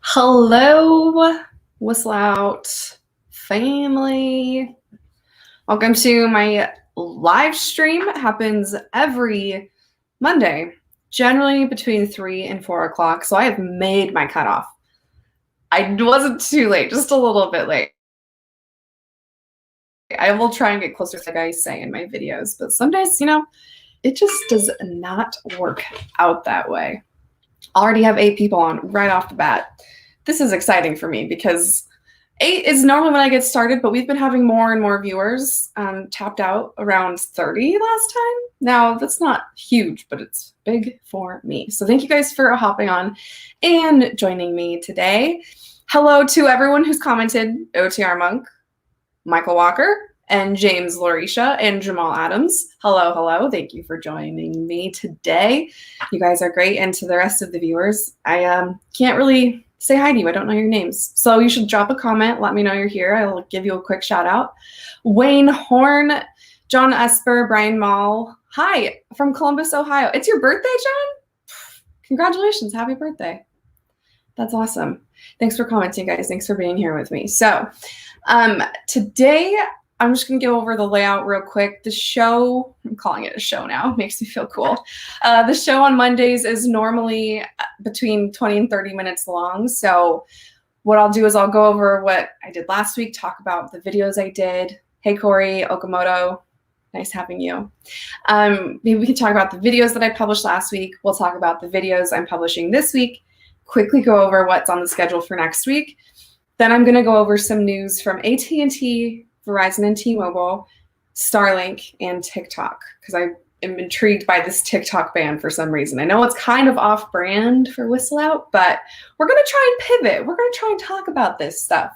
Hello, WhistleOut family. Welcome to my live stream. It happens every Monday, generally between 3 and 4 o'clock. So I have made my cutoff. I wasn't too late, just a little bit late. I will try and get closer, like I say in my videos, but some days, it just does not work out that way. Already have 8 people on right off the bat. This is exciting for me because 8 is normally when I get started, but we've been having more and more viewers. Tapped out around 30 last time. Now, that's not huge, but it's big for me. So thank you guys for hopping on and joining me today. Hello to everyone who's commented: OTR Monk, Michael Walker, and James Laurisha, and Jamal Adams. Hello, hello. Thank you for joining me today. You guys are great. And to the rest of the viewers, I can't really say hi to you. I don't know your names. So you should drop a comment. Let me know you're here. I'll give you a quick shout out. Wayne Horn, John Esper, Brian Mall. Hi, from Columbus, Ohio. It's your birthday, John? Congratulations. Happy birthday. That's awesome. Thanks for commenting, guys. Thanks for being here with me. So today, I'm just going to go over the layout real quick. The show, I'm calling it a show now, makes me feel cool. The show on Mondays is normally between 20 and 30 minutes long. So what I'll do is I'll go over what I did last week, talk about the videos I did. Hey, Corey Okamoto, nice having you. Maybe we can talk about the videos that I published last week. We'll talk about the videos I'm publishing this week, quickly go over what's on the schedule for next week. Then I'm going to go over some news from AT&T, Verizon and T-Mobile, Starlink, and TikTok, because I am intrigued by this TikTok ban for some reason. I know it's kind of off-brand for WhistleOut, but we're going to try and pivot. We're going to try and talk about this stuff.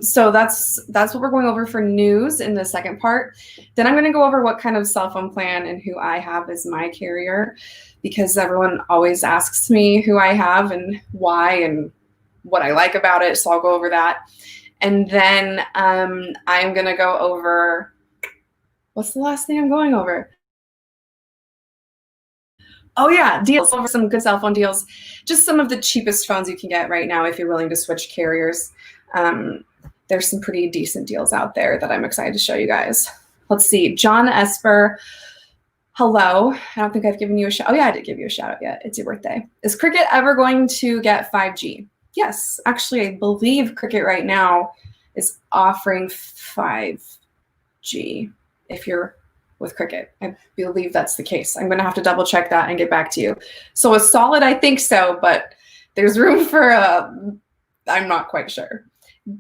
So that's what we're going over for news in the second part. Then I'm going to go over what kind of cell phone plan and who I have as my carrier, because everyone always asks me who I have and why and what I like about it. So I'll go over that. And then I'm going to go over, what's the last thing I'm going over? Oh yeah, deals, over some good cell phone deals. Just some of the cheapest phones you can get right now if you're willing to switch carriers. There's some pretty decent deals out there that I'm excited to show you guys. Let's see, John Esper, hello. I don't think I've given you a shout. Oh yeah, I did give you a shout out yet. It's your birthday. Is Cricket ever going to get 5G? Yes, actually, I believe Cricket right now is offering 5G if you're with Cricket. I believe that's the case. I'm going to have to double check that and get back to you. So a solid, I think so, but there's room for I'm not quite sure.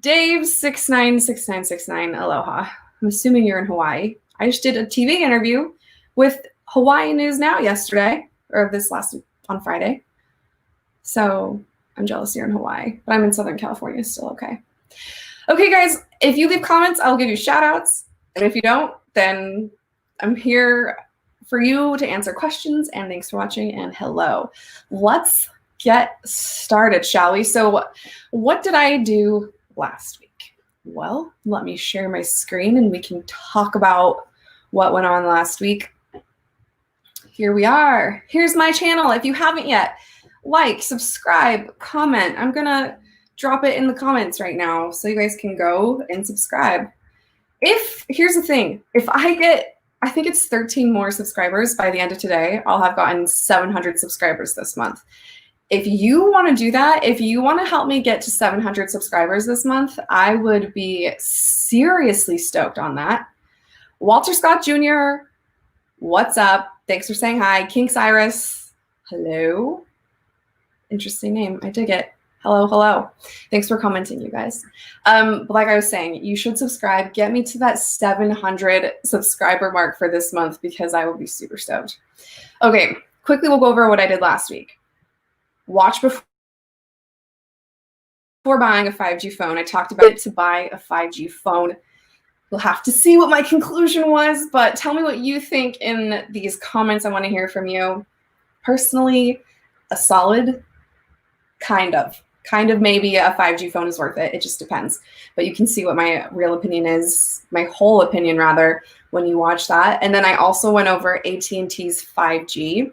Dave696969, aloha. I'm assuming you're in Hawaii. I just did a TV interview with Hawaii News Now yesterday, or this last week on Friday. So I'm jealous you're in Hawaii, but I'm in Southern California, still okay. Okay, guys, if you leave comments, I'll give you shout outs. And if you don't, then I'm here for you to answer questions. And thanks for watching, and hello. Let's get started, shall we? So what did I do last week? Well, let me share my screen and we can talk about what went on last week. Here we are. Here's my channel. If you haven't yet, like, subscribe, comment. I'm going to drop it in the comments right now so you guys can go and subscribe. Here's the thing, if I think it's 13 more subscribers by the end of today, I'll have gotten 700 subscribers this month. If you want to do that, if you want to help me get to 700 subscribers this month, I would be seriously stoked on that. Walter Scott Jr., what's up? Thanks for saying hi. King Cyrus, hello. Interesting name. I dig it. Hello, hello. Thanks for commenting, you guys. But like I was saying, you should subscribe. Get me to that 700 subscriber mark for this month because I will be super stoked. Okay, quickly we'll go over what I did last week. Watch before buying a 5G phone. I talked about it to buy a 5G phone. You'll have to see what my conclusion was, but tell me what you think in these comments. I want to hear from you. Personally, a solid, kind of maybe a 5G phone is worth it. It just depends. But you can see what my real opinion is, my whole opinion rather, when you watch that. And then I also went over AT&T's 5G.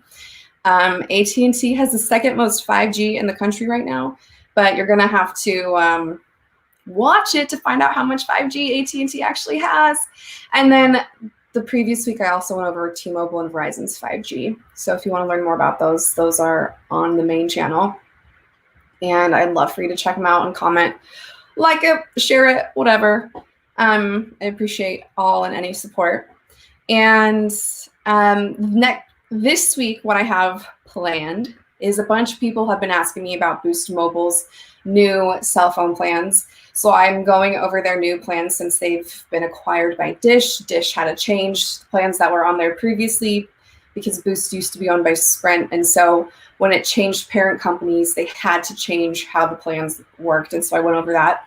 AT&T has the second most 5G in the country right now. but you're gonna have to watch it to find out how much 5G AT&T actually has. And then the previous week, I also went over T-Mobile and Verizon's 5G. So if you want to learn more about those are on the main channel. And I'd love for you to check them out and comment, like it, share it, whatever. I appreciate all and any support. And this week, what I have planned is a bunch of people have been asking me about Boost Mobile's new cell phone plans. So I'm going over their new plans since they've been acquired by Dish. Dish had to change plans that were on there previously because Boost used to be owned by Sprint. And so when it changed parent companies, they had to change how the plans worked. And so I went over that.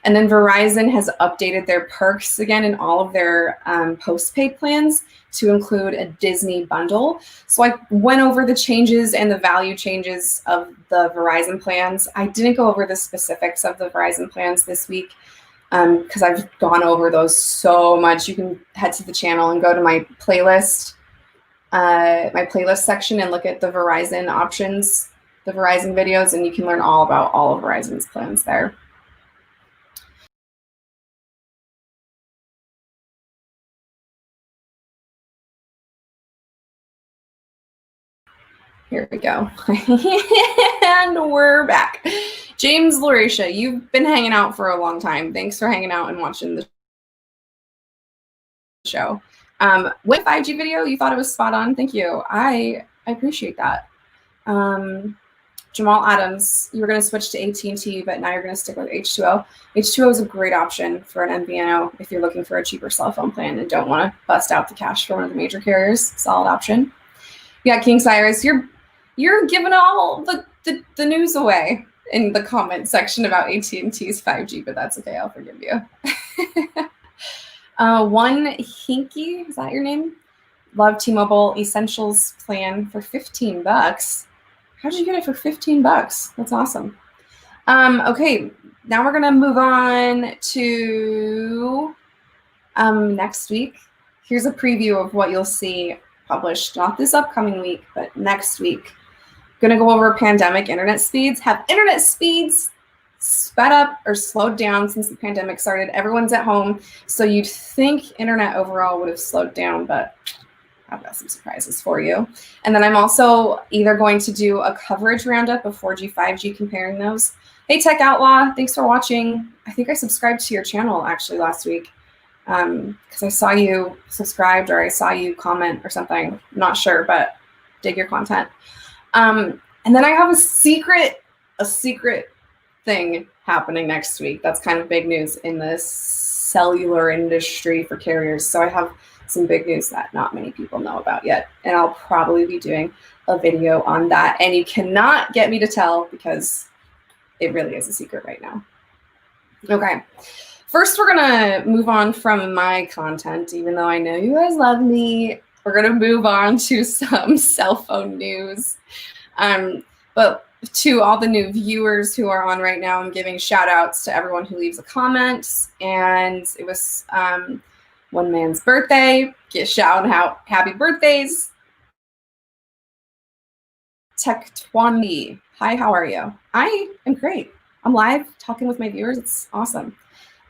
And then Verizon has updated their perks again in all of their postpaid plans to include a Disney bundle. So I went over the changes and the value changes of the Verizon plans. I didn't go over the specifics of the Verizon plans this week because I've gone over those so much. You can head to the channel and go to my playlist section and look at the Verizon options, the Verizon videos, and you can learn all about all of Verizon's plans there. Here we go. And we're back. James Lauratia, you've been hanging out for a long time. Thanks for hanging out and watching the show. With 5G video, you thought it was spot on. Thank you. I appreciate that. Jamal Adams, you were going to switch to AT&T, but now you're going to stick with H2O. H2O is a great option for an MVNO if you're looking for a cheaper cell phone plan and don't want to bust out the cash for one of the major carriers. Solid option. Yeah, King Cyrus, you're giving all the news away in the comment section about AT&T's 5G, but that's okay. I'll forgive you. One Hinky, is that your name? Love T-Mobile Essentials plan for $15. How did you get it for $15? That's awesome. Okay, now we're gonna move on to next week. Here's a preview of what you'll see published, not this upcoming week, but next week. Gonna go over pandemic internet speeds. Have internet speeds sped up or slowed down since the pandemic started? Everyone's at home, so you'd think internet overall would have slowed down, but I've got some surprises for you. And then I'm also either going to do a coverage roundup of 4G, 5G, comparing those. Hey, Tech Outlaw, thanks for watching. I think I subscribed to your channel actually last week because I saw you subscribed or I saw you comment or something. I'm not sure, but dig your content. And then I have a secret thing happening next week. That's kind of big news in the cellular industry for carriers. So I have some big news that not many people know about yet. And I'll probably be doing a video on that. And you cannot get me to tell because it really is a secret right now. Okay. First, we're going to move on from my content, even though I know you guys love me. We're going to move on to some cell phone news. But to all the new viewers who are on right now, I'm giving shout outs to everyone who leaves a comment. And it was one man's birthday. Get shout out happy birthdays. Tech 20. Hi, how are you? I am great. I'm live talking with my viewers. It's awesome.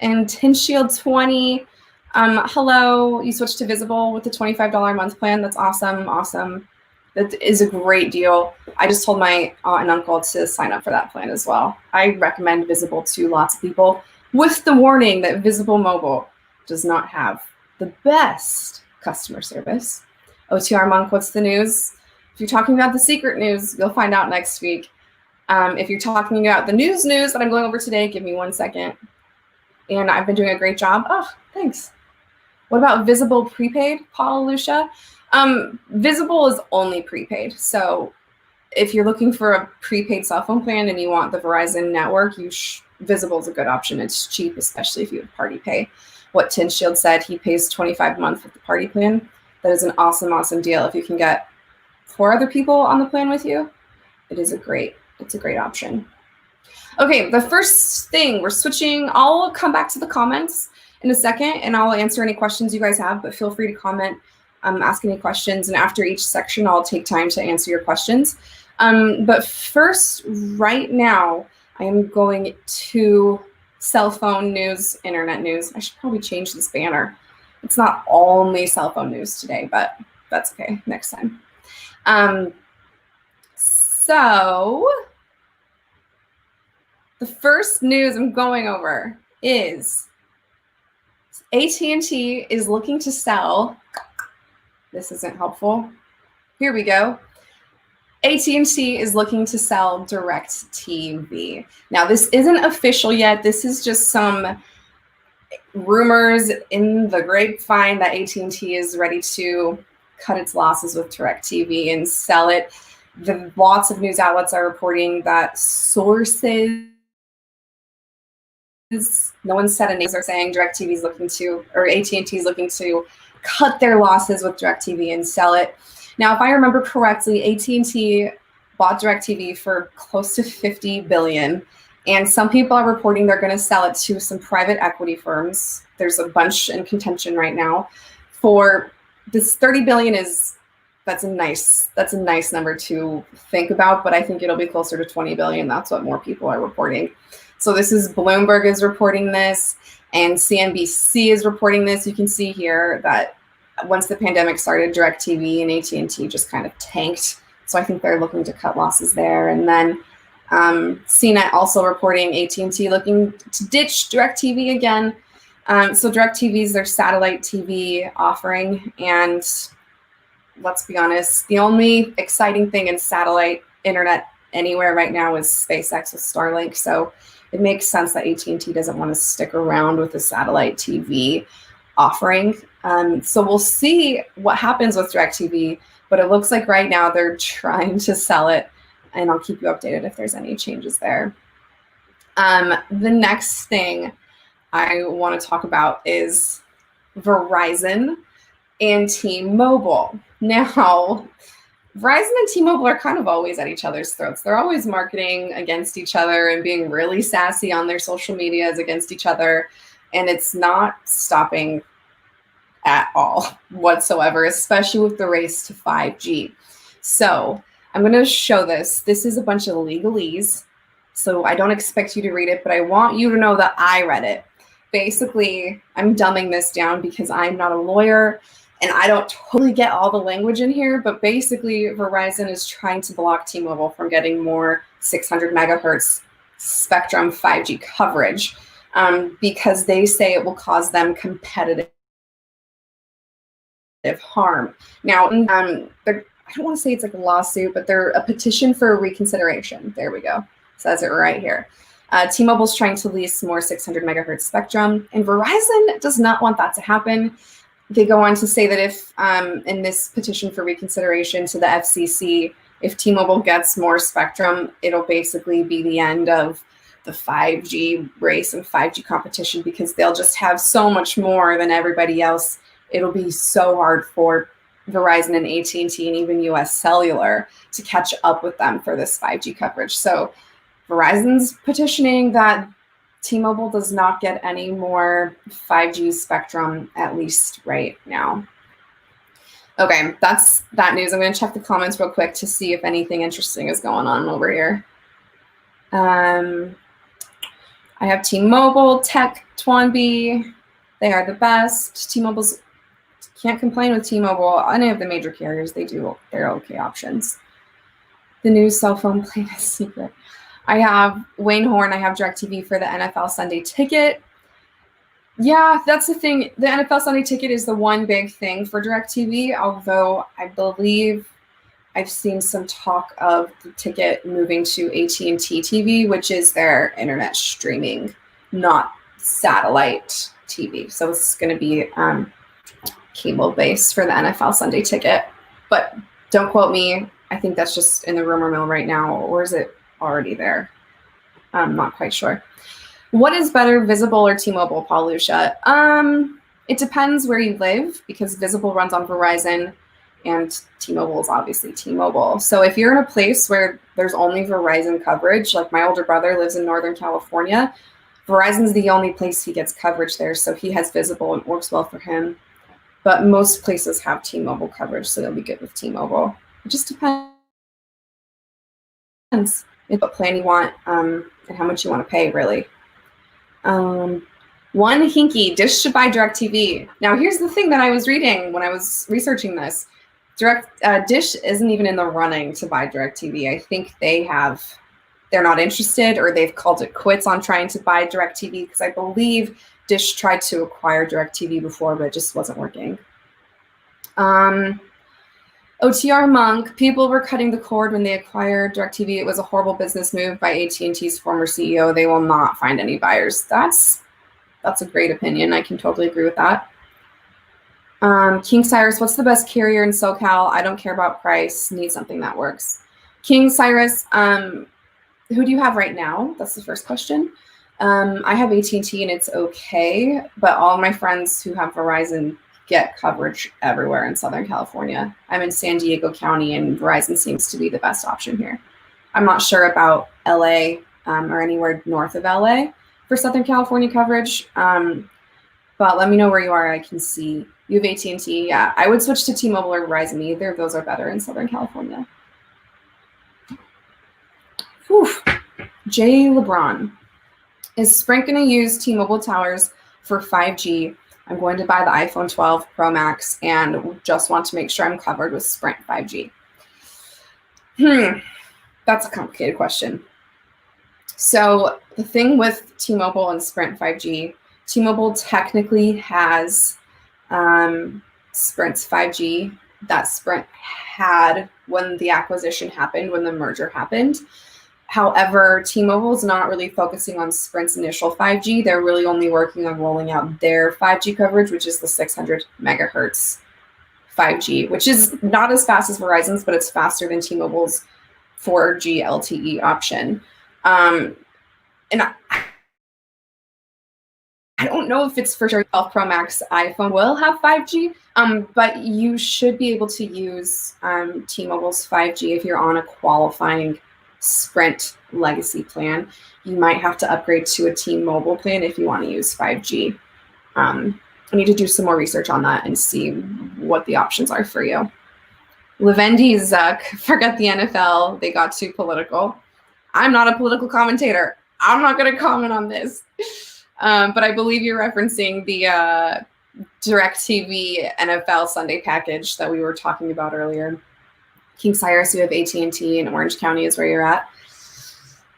And Tinshield 20. Hello. You switched to Visible with the $25 a month plan. That's awesome. Awesome. That is a great deal. I just told my aunt and uncle to sign up for that plan as well. I recommend Visible to lots of people with the warning that Visible Mobile does not have the best customer service. OTR Monk, what's the news? If you're talking about the secret news, you'll find out next week. If you're talking about the news that I'm going over today, give me 1 second. And I've been doing a great job. Oh, thanks. What about Visible prepaid, Paul Lucia? Visible is only prepaid. So if you're looking for a prepaid cell phone plan and you want the Verizon network, Visible is a good option. It's cheap, especially if you have Party Pay. What Tinshield said, he pays $25 a month with the Party plan. That is an awesome, awesome deal. If you can get 4 other people on the plan with you, it's a great option. Okay, the first thing, we're switching. I'll come back to the comments in a second and I'll answer any questions you guys have, but feel free to comment, ask any questions, and after each section, I'll take time to answer your questions. But first, right now, I am going to cell phone news, internet news. I should probably change this banner. It's not only cell phone news today, but that's okay, next time. So the first news I'm going over is AT&T is looking to sell, this isn't helpful, here we go. AT&T is looking to sell DirecTV. Now, this isn't official yet. This is just some rumors in the grapevine that AT&T is ready to cut its losses with DirecTV and sell it. Lots of news outlets are reporting that sources, no one said a name, are saying DirecTV is looking to, or AT&T is looking to cut their losses with DirecTV and sell it. Now, if I remember correctly, AT&T bought DirecTV for close to $50 billion, and some people are reporting they're going to sell it to some private equity firms. There's a bunch in contention right now. For this $30 billion that's a nice number to think about, but I think it'll be closer to $20 billion. That's what more people are reporting. So this is Bloomberg is reporting this, and CNBC is reporting this. You can see here that once the pandemic started, DirecTV and AT&T just kind of tanked. So I think they're looking to cut losses there. And then CNET also reporting AT&T looking to ditch DirecTV again. So DirecTV is their satellite TV offering. And let's be honest, the only exciting thing in satellite internet anywhere right now is SpaceX with Starlink. So it makes sense that AT&T doesn't want to stick around with the satellite TV offering. So we'll see what happens with DirecTV, but it looks like right now they're trying to sell it, and I'll keep you updated if there's any changes there. The next thing I want to talk about is Verizon and T-Mobile. Now, Verizon and T-Mobile are kind of always at each other's throats. They're always marketing against each other and being really sassy on their social medias against each other, and it's not stopping at all whatsoever, especially with the race to 5G. So I'm going to show this. This is a bunch of legalese, so I don't expect you to read it, but I want you to know that I read it. Basically, I'm dumbing this down because I'm not a lawyer and I don't totally get all the language in here, but basically Verizon is trying to block T-Mobile from getting more 600 megahertz spectrum 5G coverage because they say it will cause them competitive harm. Now, I don't want to say it's like a lawsuit, but they're a petition for reconsideration. There we go. Says it right here. T-Mobile's trying to lease more 600 megahertz spectrum, and Verizon does not want that to happen. They go on to say that if, in this petition for reconsideration to the FCC, if T-Mobile gets more spectrum, it'll basically be the end of the 5G race and 5G competition because they'll just have so much more than everybody else. It'll be so hard for Verizon and AT&T and even US Cellular to catch up with them for this 5G coverage. So Verizon's petitioning that T-Mobile does not get any more 5G spectrum, at least right now. Okay, that's that news. I'm going to check the comments real quick to see if anything interesting is going on over here. I have T-Mobile, Tech, Twanby. They are the best. T-Mobile's, can't complain with T-Mobile. Any of the major carriers, they do their okay options. The new cell phone plan is secret. I have Wayne Horn. I have DirecTV for the NFL Sunday Ticket. Yeah, that's the thing. The NFL Sunday Ticket is the one big thing for DirecTV, although I believe I've seen some talk of the ticket moving to AT&T TV, which is their internet streaming, not satellite TV. So it's going to be cable-based for the NFL Sunday Ticket. But don't quote me. I think that's just in the rumor mill right now, or is it already there? I'm not quite sure. What is better, Visible or T-Mobile, Paul Lucia? It depends where you live because Visible runs on Verizon and T-Mobile is obviously T-Mobile. So if you're in a place where there's only Verizon coverage, like my older brother lives in Northern California, Verizon's the only place he gets coverage there. So he has Visible and it works well for him. But most places have T-Mobile coverage, so they'll be good with T-Mobile. It just depends. what plan you want, and how much you want to pay, really. One hinky, Dish should buy DirecTV. Now, here's the thing that I was reading when I was researching this. Dish isn't even in the running to buy DirecTV. I think they're not interested, or they've called it quits on trying to buy DirecTV, because I believe Dish tried to acquire DirecTV before, but it just wasn't working. OTR Monk, people were cutting the cord when they acquired DirecTV. It was a horrible business move by AT&T's former CEO. They will not find any buyers. That's a great opinion. I can totally agree with that. King Cyrus, what's the best carrier in SoCal? I don't care about price. Need something that works. King Cyrus, who do you have right now? That's the first question. I have AT&T and it's okay, but all my friends who have Verizon get coverage everywhere in Southern California. I'm in San Diego County and Verizon seems to be the best option here. I'm not sure about LA or anywhere north of LA for Southern California coverage, but let me know where you are. I can see you have AT&T. Yeah, I would switch to T-Mobile or Verizon. Either of those are better in Southern California. Whew. Jay LeBron, is Sprint going to use T-Mobile towers for 5G? I'm going to buy the iPhone 12 Pro Max and just want to make sure I'm covered with Sprint 5G. That's a complicated question. So the thing with T-Mobile and Sprint 5G, T-Mobile technically has Sprint's 5G that Sprint had when the acquisition happened, when the merger happened. However, T-Mobile is not really focusing on Sprint's initial 5G. They're really only working on rolling out their 5G coverage, which is the 600 megahertz 5G, which is not as fast as Verizon's, but it's faster than T-Mobile's 4G LTE option. And I don't know if it's for sure 12 Pro Max iPhone will have 5G, but you should be able to use T-Mobile's 5G if you're on a qualifying Sprint legacy plan. You might have to upgrade to a T-Mobile plan if you want to use 5G. I need to do some more research on that and see what the options are for you. Levendi Zuck, forget the NFL. They got too political. I'm not a political commentator. I'm not going to comment on this. But I believe you're referencing the DirecTV NFL Sunday package that we were talking about earlier. King Cyrus, you have AT&T in Orange County is where you're at.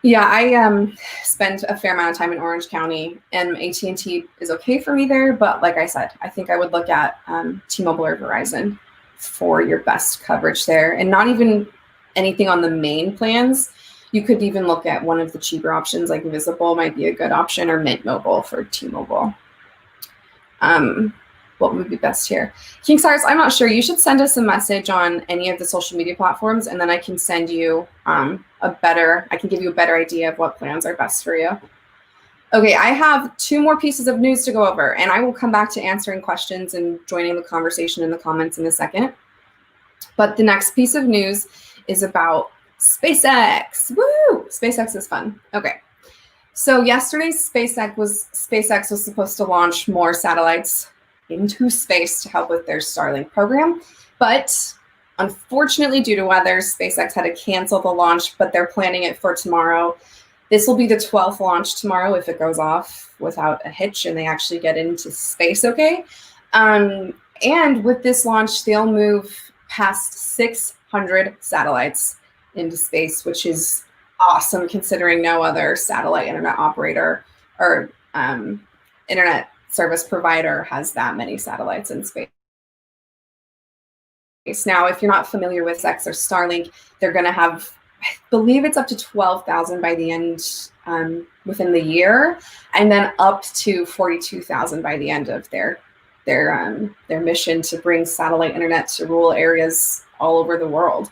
Yeah, I spend a fair amount of time in Orange County, and AT&T is okay for me there. But like I said, I think I would look at T-Mobile or Verizon for your best coverage there, and not even anything on the main plans. You could even look at one of the cheaper options, like Visible might be a good option, or Mint Mobile for T-Mobile. What would be best here? King Cyrus, I'm not sure. You should send us a message on any of the social media platforms, and then I can send you I can give you a better idea of what plans are best for you. Okay, I have 2 more pieces of news to go over, and I will come back to answering questions and joining the conversation in the comments in a second. But the next piece of news is about SpaceX. Woo! SpaceX is fun. Okay. So yesterday, SpaceX was supposed to launch more satellites into space to help with their Starlink program. But unfortunately, due to weather, SpaceX had to cancel the launch, but they're planning it for tomorrow. This will be the 12th launch tomorrow if it goes off without a hitch and they actually get into space okay. And with this launch, they'll move past 600 satellites into space, which is awesome considering no other satellite internet operator or internet service provider has that many satellites in space. Now, if you're not familiar with SpaceX or Starlink, they're going to have, I believe it's up to 12,000 by the end within the year, and then up to 42,000 by the end of their mission to bring satellite internet to rural areas all over the world.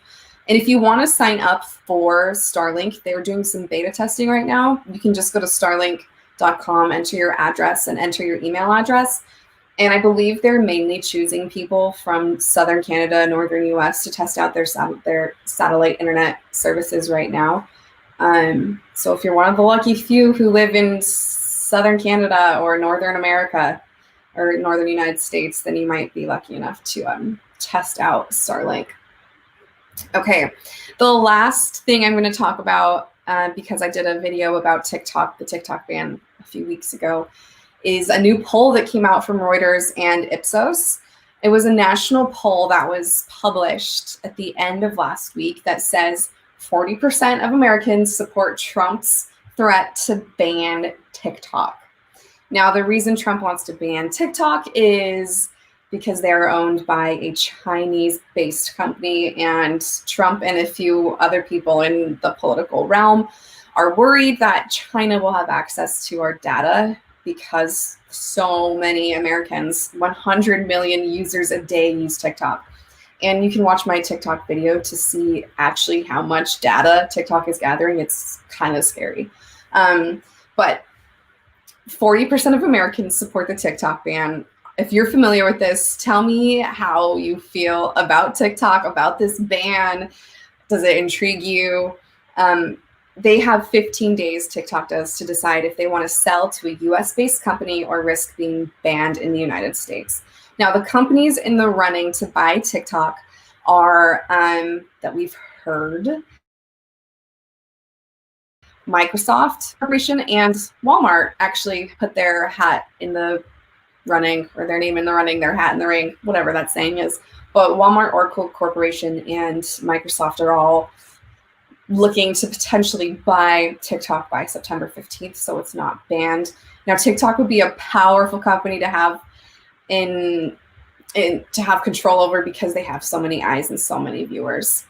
And if you want to sign up for Starlink, they're doing some beta testing right now. You can just go to starlink.com, enter your address and enter your email address. And I believe they're mainly choosing people from Southern Canada, Northern US to test out their satellite internet services right now. So if you're one of the lucky few who live in Southern Canada or Northern America or Northern United States, then you might be lucky enough to test out Starlink. Okay, the last thing I'm going to talk about because I did a video about TikTok, the TikTok ban a few weeks ago, is a new poll that came out from Reuters and Ipsos. It was a national poll that was published at the end of last week that says 40% of Americans support Trump's threat to ban TikTok. Now, the reason Trump wants to ban TikTok is because they're owned by a Chinese-based company, and Trump and a few other people in the political realm are worried that China will have access to our data because so many Americans, 100 million users a day, use TikTok. And you can watch my TikTok video to see actually how much data TikTok is gathering. It's kind of scary. But 40% of Americans support the TikTok ban. If you're familiar with this, tell me how you feel about TikTok, about this ban. Does it intrigue you? They have 15 days, TikTok does, to decide if they want to sell to a US-based company or risk being banned in the United States. Now, the companies in the running to buy TikTok are, that we've heard, Microsoft Corporation and Walmart actually put their hat in the running, or their name in the running, their hat in the ring, whatever that saying is. But Walmart, Oracle Corporation, and Microsoft are all looking to potentially buy TikTok by September 15th, so it's not banned. Now, TikTok would be a powerful company to have to have control over because they have so many eyes and so many viewers.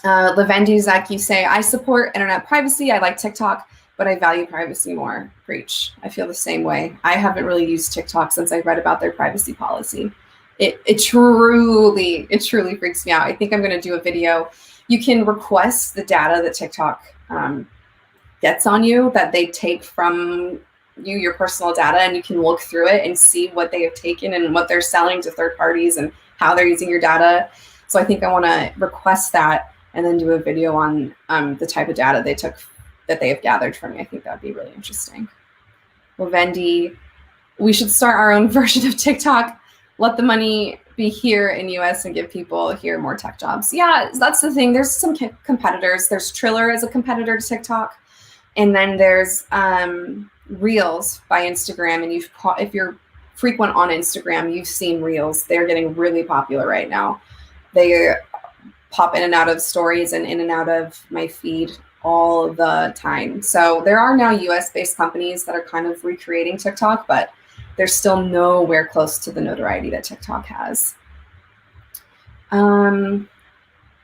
Lavendi Zach, you say, I support internet privacy. I like TikTok, but I value privacy more. Preach. I feel the same way. I haven't really used TikTok since I read about their privacy policy. It truly freaks me out. I think I'm going to do a video. You can request the data that TikTok gets on you, that they take from you, your personal data, and you can look through it and see what they have taken and what they're selling to third parties and how they're using your data. So I think I want to request that and then do a video on the type of data that they have gathered from me. I think that'd be really interesting. Lavendi, we should start our own version of TikTok. Let the money be here in US and give people here more tech jobs. Yeah, that's the thing. There's some competitors. There's Triller as a competitor to TikTok. And then there's Reels by Instagram. And if you're frequent on Instagram, you've seen Reels. They're getting really popular right now. They pop in and out of stories and in and out of my feed all the time. So there are now US-based companies that are kind of recreating TikTok, but there's still nowhere close to the notoriety that TikTok has.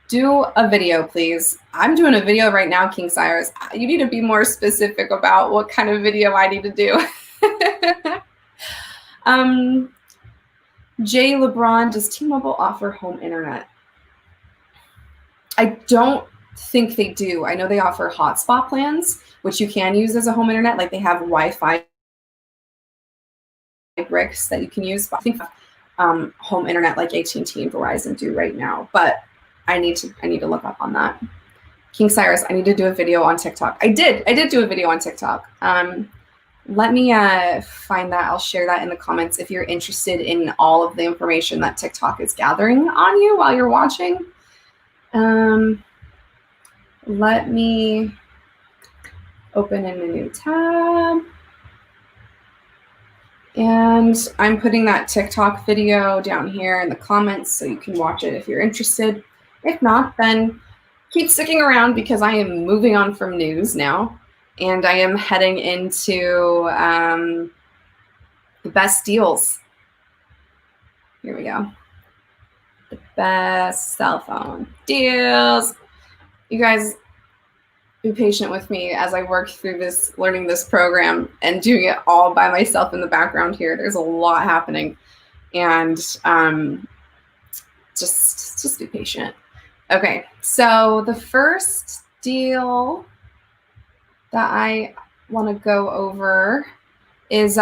Do a video, please. I'm doing a video right now, King Cyrus. You need to be more specific about what kind of video I need to do. Jay LeBron, does T-Mobile offer home internet? I don't think they do. I know they offer hotspot plans, which you can use as a home internet. Like they have Wi-Fi bricks that you can use. But I think home internet like AT&T and Verizon do right now. But I need to look up on that. King Cyrus, I need to do a video on TikTok. I did do a video on TikTok. Let me find that. I'll share that in the comments if you're interested in all of the information that TikTok is gathering on you while you're watching. Let me open in a new tab. And I'm putting that TikTok video down here in the comments so you can watch it if you're interested. If not, then keep sticking around because I am moving on from news now. And I am heading into the best deals. Here we go. The best cell phone deals. You guys, be patient with me as I work through this, learning this program and doing it all by myself in the background here. There's a lot happening, and just be patient. Okay, so the first deal that I want to go over is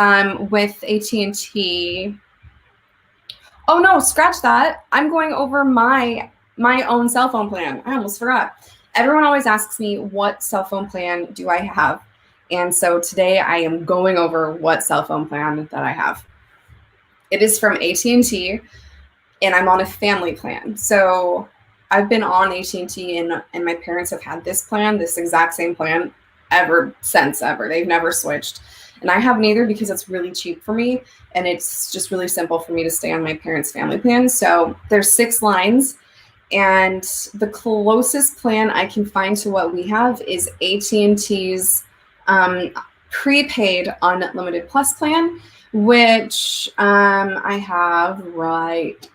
with AT&T. Oh no, scratch that. I'm going over my own cell phone plan. I almost forgot. Everyone always asks me, what cell phone plan do I have? And so today I am going over what cell phone plan that I have. It is from AT&T, and I'm on a family plan. So I've been on AT&T and my parents have had this plan, this exact same plan ever since ever. They've never switched. And I have neither because it's really cheap for me and it's just really simple for me to stay on my parents' family plan. So there's 6 lines, and the closest plan I can find to what we have is AT&T's prepaid unlimited plus plan, which I have right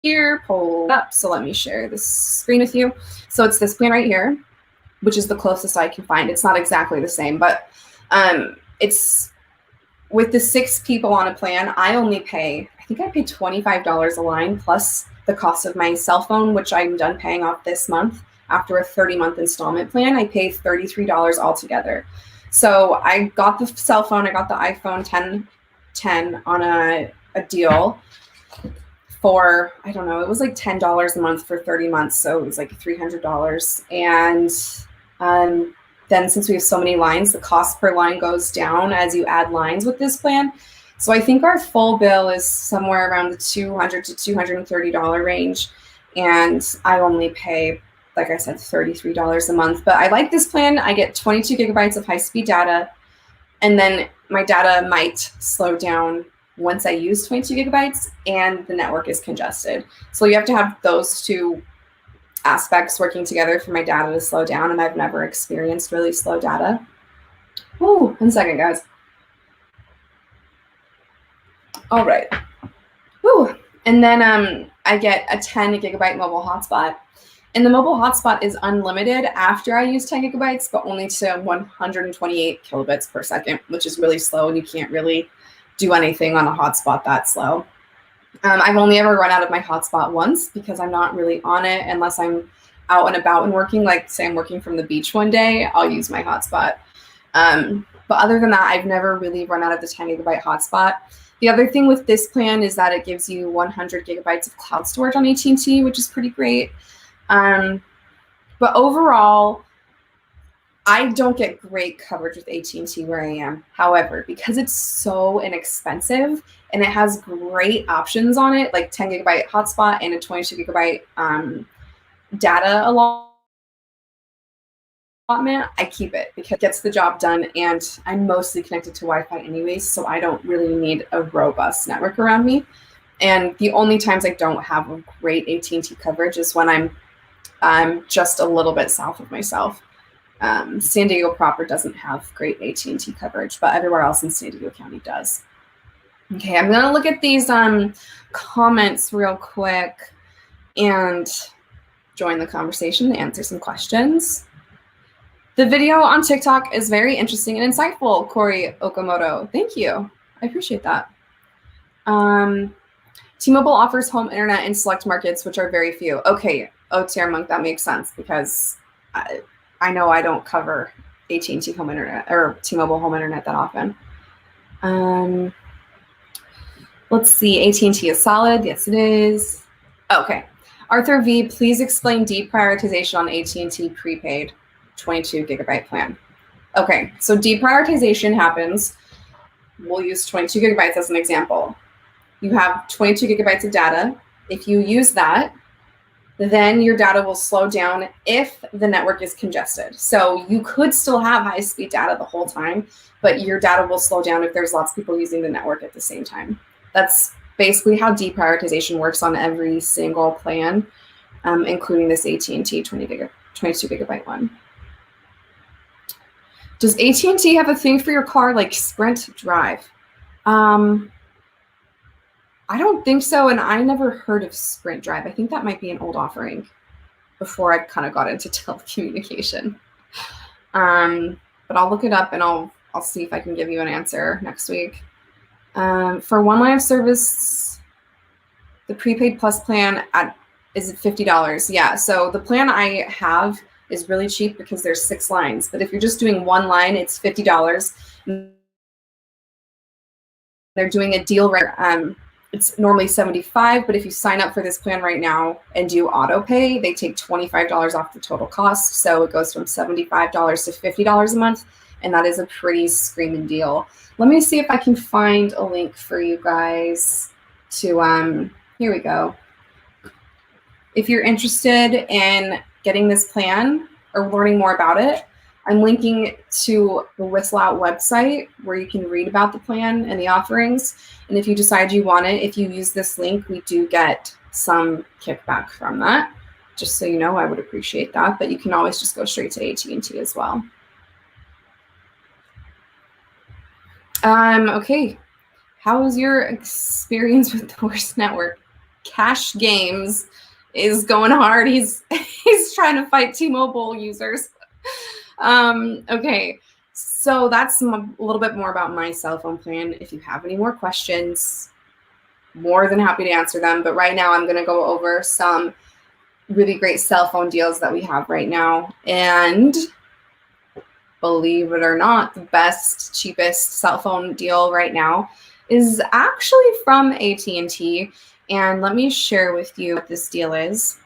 here pulled up. So let me share this screen with you. So it's this plan right here, which is the closest I can find. It's not exactly the same, but it's with the 6 people on a plan. I only pay, I think I pay $25 a line plus the cost of my cell phone, which I'm done paying off this month. After a 30-month installment plan, I pay $33 altogether. So I got the cell phone, I got the iPhone 10 on a deal for, I don't know, it was like $10 a month for 30 months. So it was like $300. And then since we have so many lines, the cost per line goes down as you add lines with this plan. So I think our full bill is somewhere around the $200 to $230 range. And I only pay, like I said, $33 a month. But I like this plan. I get 22 gigabytes of high-speed data. And then my data might slow down once I use 22 gigabytes and the network is congested. So you have to have those 2 aspects working together for my data to slow down, and I've never experienced really slow data. Oh, 1 second, guys. All right. Ooh. And then I get a 10 gigabyte mobile hotspot. And the mobile hotspot is unlimited after I use 10 gigabytes, but only to 128 kilobits per second, which is really slow, and you can't really do anything on a hotspot that slow. I've only ever run out of my hotspot once because I'm not really on it unless I'm out and about and working. Like, say I'm working from the beach one day, I'll use my hotspot. But other than that, I've never really run out of the 10 gigabyte hotspot. The other thing with this plan is that it gives you 100 gigabytes of cloud storage on AT&T, which is pretty great. But overall, I don't get great coverage with AT&T where I am. However, because it's so inexpensive and it has great options on it, like 10 gigabyte hotspot and a 22 gigabyte data allotment, I keep it because it gets the job done, and I'm mostly connected to Wi-Fi anyways, so I don't really need a robust network around me. And the only times I don't have a great AT&T coverage is when I'm just a little bit south of myself. San Diego proper doesn't have great AT&T coverage, but everywhere else in San Diego County does. Okay, I'm gonna look at these comments real quick and join the conversation and answer some questions. The video on TikTok is very interesting and insightful, Corey Okamoto. Thank you. I appreciate that. T-Mobile offers home internet in select markets, which are very few. Okay, OTR Monk, that makes sense because I know I don't cover AT&T home internet or T-Mobile home internet that often. Let's see, AT&T is solid. Yes, it is. Okay. Arthur V, please explain deprioritization on AT&T prepaid 22 gigabyte plan. Okay, so deprioritization happens. We'll use 22 gigabytes as an example. You have 22 gigabytes of data. If you use that, then your data will slow down if the network is congested. So you could still have high-speed data the whole time, but your data will slow down if there's lots of people using the network at the same time. That's basically how deprioritization works on every single plan, including this AT&T 22 gigabyte one. Does AT&T have a thing for your car like Sprint Drive? I don't think so, and I never heard of Sprint Drive. I think that might be an old offering before I kind of got into telecommunication. But I'll look it up and I'll see if I can give you an answer next week. For one line of service, the prepaid plus plan is $50. Yeah, so the plan I have is really cheap because there's 6 lines. But if you're just doing one line, it's $50. They're doing a deal right. It's normally $75, but if you sign up for this plan right now and do auto pay, they take $25 off the total cost. So it goes from $75 to $50 a month, and that is a pretty screaming deal. Let me see if I can find a link for you guys to, here we go. If you're interested in getting this plan or learning more about it, I'm linking to the WhistleOut website where you can read about the plan and the offerings. And if you decide you want it, if you use this link, we do get some kickback from that. Just so you know, I would appreciate that. But you can always just go straight to AT&T as well. Okay. How was your experience with the worst network? Cash Games is going hard. He's trying to fight T-Mobile users. Okay, so that's a little bit more about my cell phone plan. If you have any more questions, more than happy to answer them. But right now I'm going to go over some really great cell phone deals that we have right now. And believe it or not, the best, cheapest cell phone deal right now is actually from AT&T. And let me share with you what this deal is.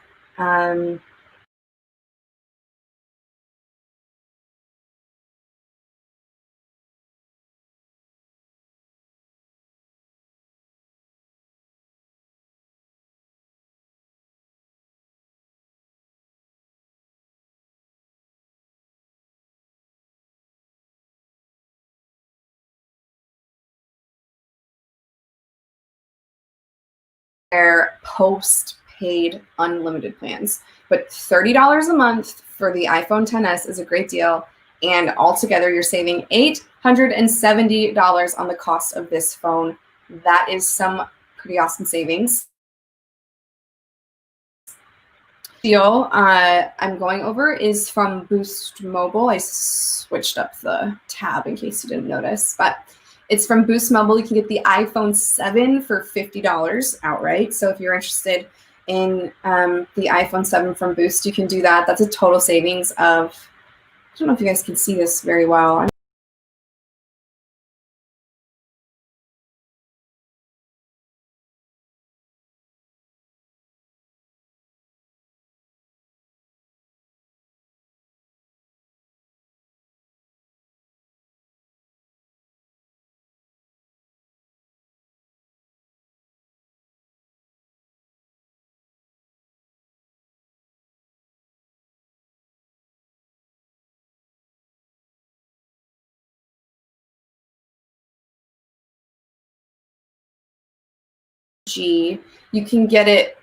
Their post-paid unlimited plans. But $30 a month for the iPhone XS is a great deal. And altogether, you're saving $870 on the cost of this phone. That is some pretty awesome savings. Deal I'm going over is from Boost Mobile. I switched up the tab in case you didn't notice, but it's from Boost Mobile. You can get the iPhone 7 for $50 outright. So if you're interested in the iPhone 7 from Boost, you can do that. That's a total savings of, I don't know if you guys can see this very well. You can get it,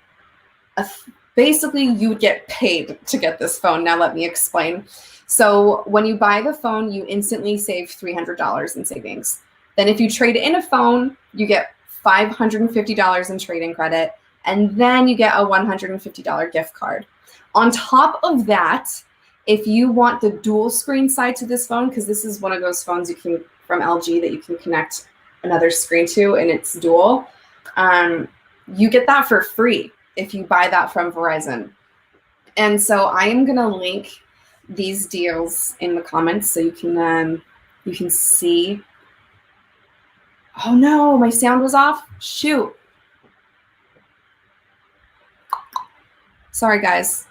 basically you get paid to get this phone. Now let me explain. So when you buy the phone, you instantly save $300 in savings. Then if you trade in a phone, you get $550 in trade-in credit, and then you get a $150 gift card. On top of that, if you want the dual screen side to this phone, because this is one of those phones you can from LG that you can connect another screen to, and it's dual, you get that for free if you buy that from Verizon. And so I am going to link these deals in the comments so you can see. Oh no, my sound was off. Shoot. Sorry guys.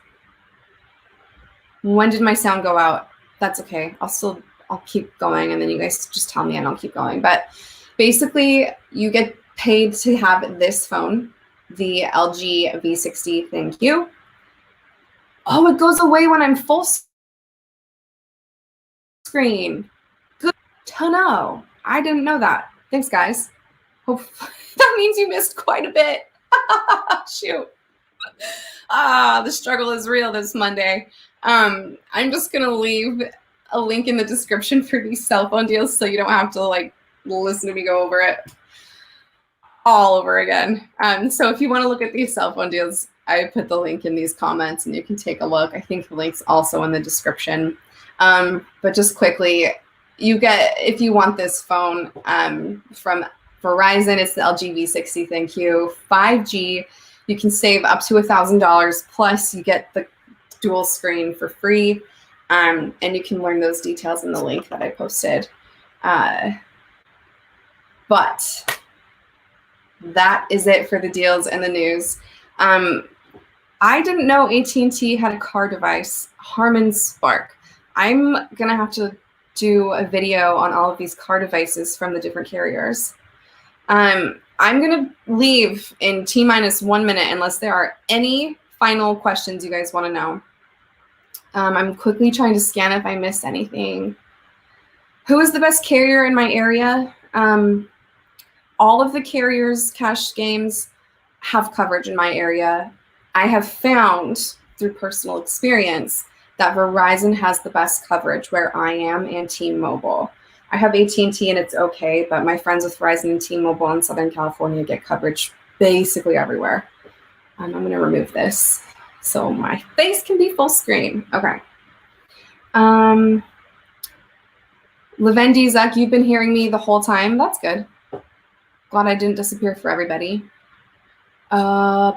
When did my sound go out? That's okay. I'll keep going, and then you guys just tell me and I'll keep going. But basically you get paid to have this phone, the LG V60. Thank you. Oh, it goes away when I'm full screen. Good to know. I didn't know that. Thanks, guys. Hope that means you missed quite a bit. Shoot. The struggle is real this Monday. I'm just gonna leave a link in the description for these cell phone deals so you don't have to like listen to me go over it all over again. So if you want to look at these cell phone deals, I put the link in these comments and you can take a look. I think the link's also in the description. But just quickly, if you want this phone from Verizon, it's the LG V60, thank you. 5G, you can save up to $1,000, plus you get the dual screen for free. And you can learn those details in the link that I posted. But that is it for the deals and the news. I didn't know AT&T had a car device, Harman Spark. I'm gonna have to do a video on all of these car devices from the different carriers. I'm gonna leave in T-minus 1 minute unless there are any final questions you guys want to know. I'm quickly trying to scan if I missed anything. Who is the best carrier in my area? All of the carriers, cash games, have coverage in my area. I have found through personal experience that Verizon has the best coverage where I am, and T-Mobile. I have AT&T and it's okay, but my friends with Verizon and T-Mobile in Southern California get coverage basically everywhere. I'm going to remove this so my face can be full screen. Okay. Lavendi, Zuck, you've been hearing me the whole time. That's good. Glad I didn't disappear for everybody. Oh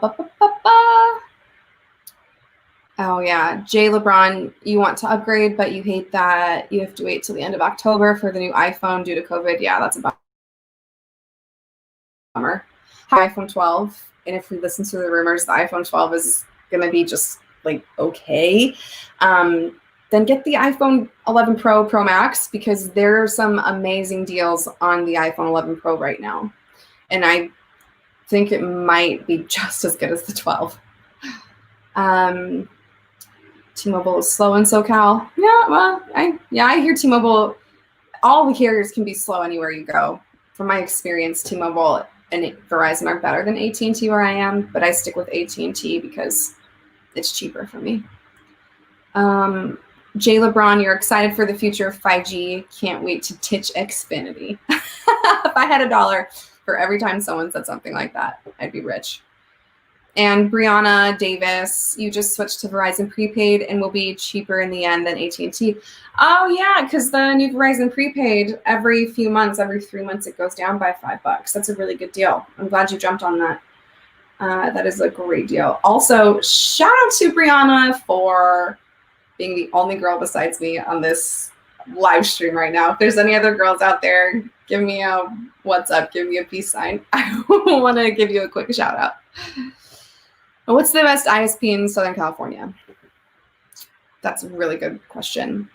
yeah, Jay LeBron, you want to upgrade, but you hate that you have to wait till the end of October for the new iPhone due to COVID. Yeah, that's a bummer. iPhone 12, and if we listen to the rumors, the iPhone 12 is gonna be just like okay. Then get the iPhone 11 Pro Max, because there are some amazing deals on the iPhone 11 Pro right now, and I think it might be just as good as the 12. T-Mobile is slow in SoCal. Yeah, well, I hear T-Mobile, all the carriers can be slow anywhere you go. From my experience, T-Mobile and Verizon are better than AT&T where I am, but I stick with AT&T because it's cheaper for me. Jay LeBron, you're excited for the future of 5G. Can't wait to ditch Xfinity. If I had $1 for every time someone said something like that, I'd be rich. And Brianna Davis, you just switched to Verizon prepaid and will be cheaper in the end than AT&T. Oh yeah, because the new Verizon prepaid, every few months, every 3 months, it goes down by $5. That's a really good deal. I'm glad you jumped on that. That is a great deal. Also, shout out to Brianna for being the only girl besides me on this live stream right now. If there's any other girls out there, give me a what's up, give me a peace sign. I want to give you a quick shout out. What's the best ISP in Southern California? That's a really good question.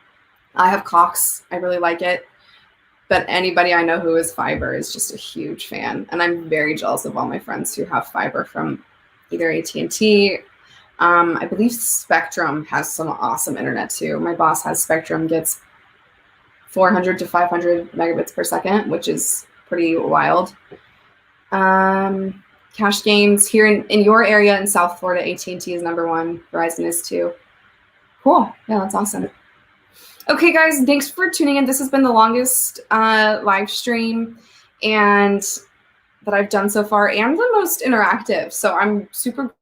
I have Cox. I really like it. But anybody I know who is fiber is just a huge fan. And I'm very jealous of all my friends who have fiber from either AT&T. I believe Spectrum has some awesome internet too. My boss has Spectrum, gets 400 to 500 megabits per second, which is pretty wild. Cash games here in your area in South Florida, AT&T is #1. Verizon is 2. Cool. Yeah, that's awesome. Okay, guys, thanks for tuning in. This has been the longest live stream and that I've done so far, and the most interactive. So I'm super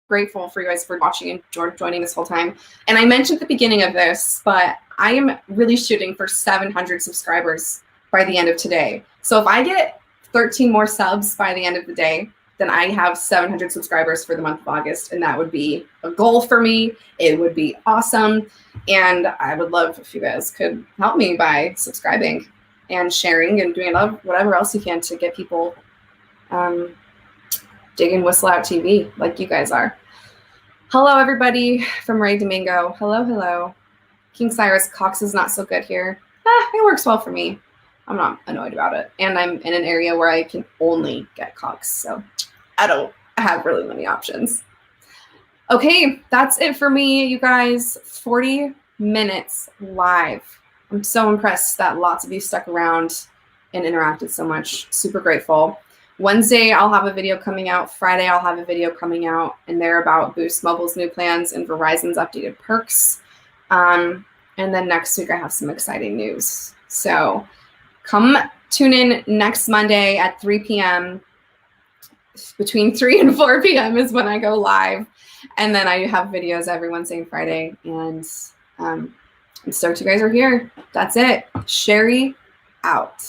grateful for you guys for watching and joining this whole time. And I mentioned at the beginning of this, but I am really shooting for 700 subscribers by the end of today. So if I get 13 more subs by the end of the day, then I have 700 subscribers for the month of August, and that would be a goal for me. It would be awesome, and I would love if you guys could help me by subscribing and sharing and doing whatever else you can to get people digging WhistleOut TV like you guys are. Hello, everybody from Ray Domingo. Hello, hello. King Cyrus, Cox is not so good here. It works well for me. I'm not annoyed about it. And I'm in an area where I can only get Cox, so I don't have really many options. Okay, that's it for me, you guys. 40 minutes live. I'm so impressed that lots of you stuck around and interacted so much. Super grateful. Wednesday, I'll have a video coming out. Friday, I'll have a video coming out, and they're about Boost Mobile's new plans and Verizon's updated perks. And then next week, I have some exciting news. So come tune in next Monday at 3 p.m. Between 3 and 4 p.m. is when I go live. And then I have videos every Wednesday and Friday. And I'm stoked you guys are here. That's it. Sherry out.